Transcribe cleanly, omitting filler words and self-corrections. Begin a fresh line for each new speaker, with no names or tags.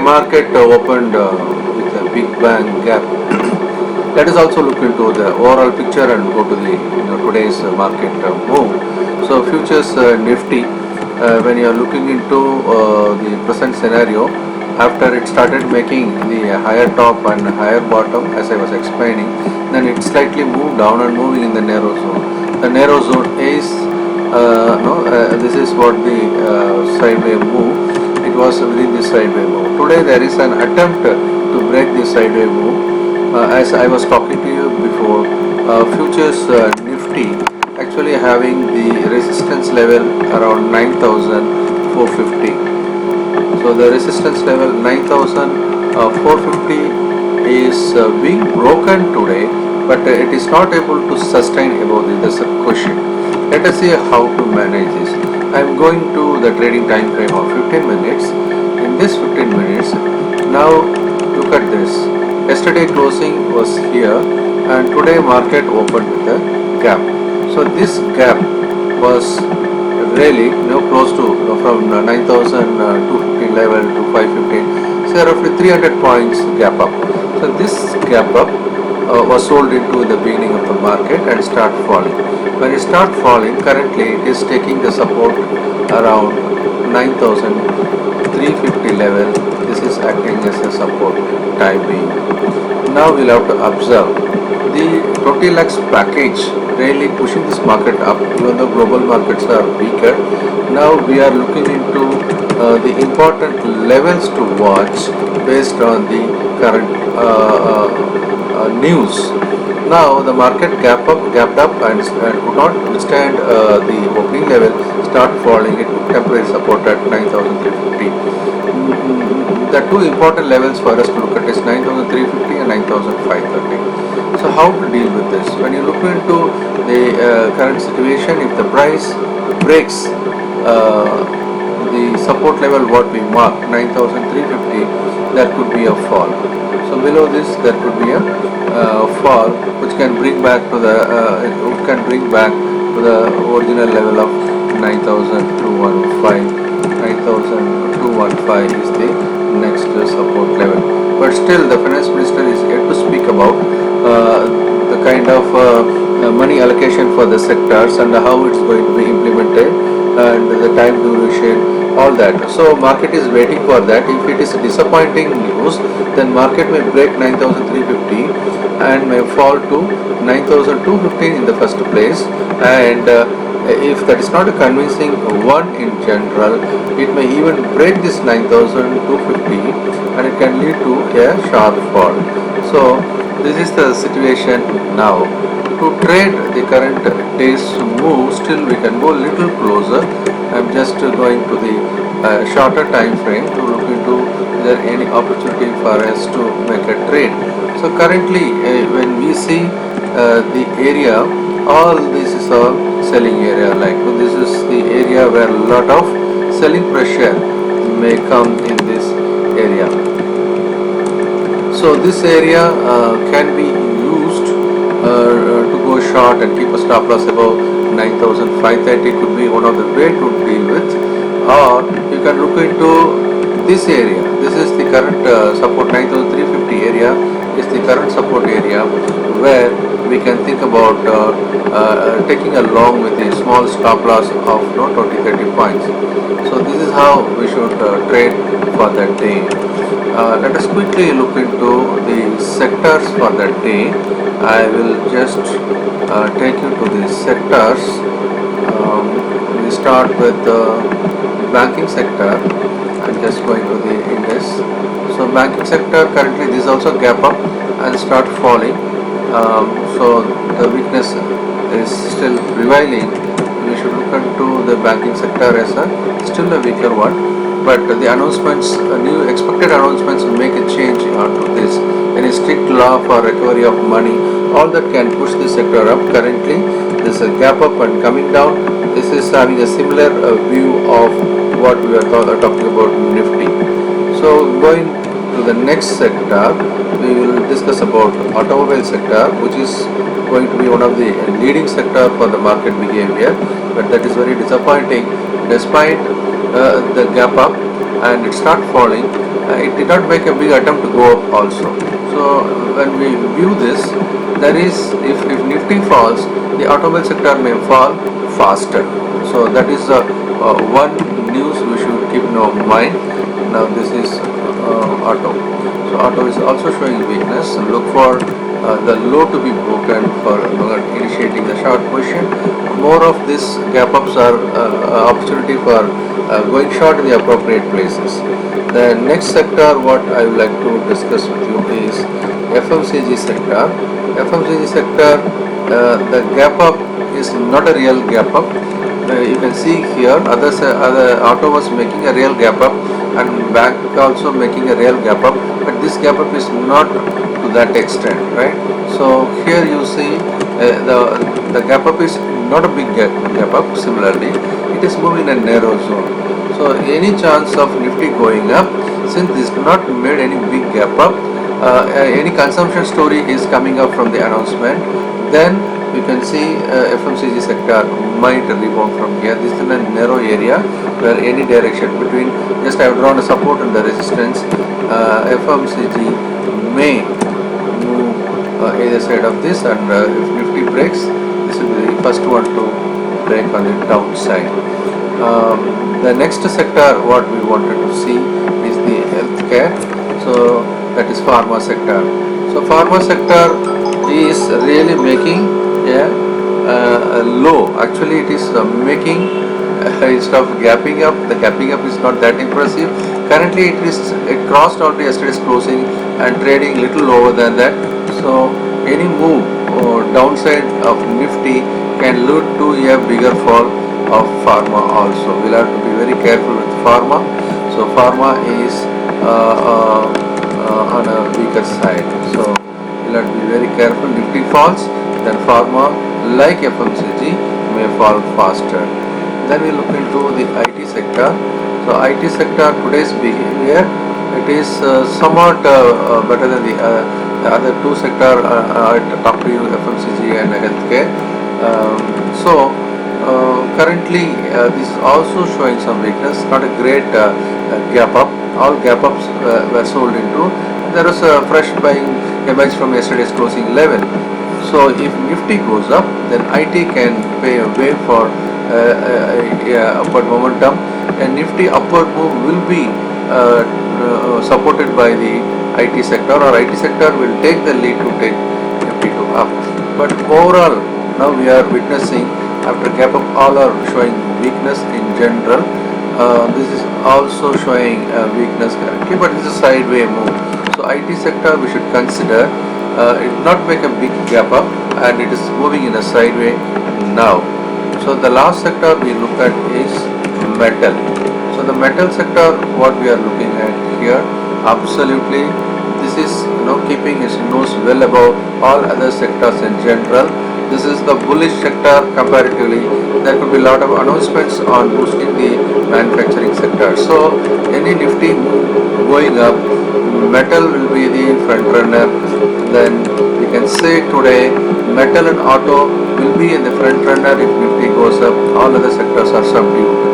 market opened with a big bang gap. Let us also look into the overall picture and go to the today's market move. So futures Nifty, when you are looking into the present scenario, after it started making the higher top and higher bottom, as I was explaining, then it slightly moved down and moving in the narrow zone. The narrow zone is no, this is what the sideway move. It was within the sideway move. Today there is an attempt to break the sideway move. As I was talking to you before, futures Nifty actually having the resistance level around 9,450. So the resistance level 9,450 is being broken today, but it is not able to sustain above this. That's a question. Let us see how to manage this. I am going to the trading time frame of 15 minutes. In this 15 minutes, now look at this. Yesterday closing was here and today market opened with a gap. So this gap was really close to from 9,250 level to 515, so roughly 300 points gap up. So this gap up was sold into the beginning of the market and start falling. When it start falling, currently it is taking the support around 9,350 level. This is acting as a support time being. Now we'll have to observe the 20 lakhs package really pushing this market up, even though global markets are weaker. Now we are looking into the important levels to watch based on the current news. Now the market gapped up and could not withstand the opening level, start falling. It took temporary support at 9,350. The two important levels for us to look at is 9,350 and 9,530. So how to deal with this? When you look into the current situation, if the price breaks the support level what we mark 9,350, there could be a fall. So below this there could be a fall which can bring back to the original level of 9,215. 9,215 is the next support level. But still the finance minister is yet to speak about the kind of money allocation for the sectors and how it's going to be implemented and the time duration, all that. So market is waiting for that. If it is disappointing news, then market may break 9,350 and may fall to 9,215 in the first place. And if that is not a convincing one in general, it may even break this 9,250 and it can lead to a sharp fall. So this is the situation now. To trade the current day's move, still we can go a little closer. I am just going to the shorter time frame to look into is there any opportunity for us to make a trade. So currently when we see the area, all this is a selling area, like this is the area where a lot of selling pressure may come in this area. So this area can be used to go short and keep a stop loss above 9,530 could be one of the way to deal with. Or you can look into this area. This is the current support 9,350 area is the current support area where we can think about taking a long with a small stop loss of 20-30 points. So this is how we should trade for that day. Let us quickly look into the sectors for that day. I will just take you to the sectors. We start with the banking sector. I'm just going to the index. So banking sector currently this also gap up and start falling. So the weakness is still prevailing. We should look into the banking sector as still a weaker one. But the announcements, new expected announcements will make a change onto this. Any strict law for recovery of money, all that can push the sector up. Currently, there is a gap up and coming down. This is having a similar view of what we are talking about Nifty. So going to the next sector, we will discuss about automobile sector, which is going to be one of the leading sector for the market behavior. But that is very disappointing. Despite the gap up and it start falling it did not make a big attempt to go up also. So when we view this, there is, if Nifty falls, the automobile sector may fall faster. So that is one news we should keep in our mind. Now this is auto. So auto is also showing weakness. Look for the low to be broken for initiating the short position. More of this gap ups are opportunity for going short in the appropriate places. The next sector what I would like to discuss with you is FMCG sector. FMCG sector, the gap up is not a real gap up. You can see here other auto was making a real gap up and bank also making a real gap up, but this gap up is not to that extent, right? So here you see the gap up is not a big gap up. Similarly, it is moving in a narrow zone. So any chance of Nifty going up, since this not made any big gap up, any consumption story is coming up from the announcement, then you can see FMCG sector might rebound from here. This is in a narrow area where any direction between, just I have drawn a support and the resistance. FMCG may move either side of this, and if Nifty breaks, this will be the first one to break on the downside. The next sector what we wanted to see is the healthcare. So that is pharma sector. So pharma sector is really making a low. Actually it is making instead of gapping up, the gapping up is not that impressive. Currently it crossed out yesterday's closing and trading little lower than that. So any move or downside of Nifty can lead to a bigger fall of pharma also. We'll have to be very careful with pharma. So pharma is on a weaker side. So we'll have to be very careful. Nifty falls, then pharma like FMCG may fall faster. Then we look into the IT sector. So IT sector today's behavior, it is somewhat better than the other two sector. I talked to you, FMCG and healthcare. Currently this is also showing some weakness, not a great gap up. All gap ups were sold into. There was a fresh buying emerged from yesterday's closing level. So if Nifty goes up, then IT can pay a way for upward momentum, and Nifty upward move will be supported by the IT sector, or IT sector will take the lead to take Nifty to up. But overall, now we are witnessing after gap up, all are showing weakness in general. This is also showing weakness currently, but it's a sideway move. So IT sector we should consider. It did not make a big gap up and it is moving in a sideway now. So the last sector we look at is metal. So the metal sector what we are looking at here, absolutely this is keeping its nose well above all other sectors in general. This is the bullish sector comparatively. There could be a lot of announcements on boosting the manufacturing sector. So any Nifty move going up, metal will be the front runner. Then we can say today metal and auto will be in the front runner if Nifty goes up. All other sectors are subdued.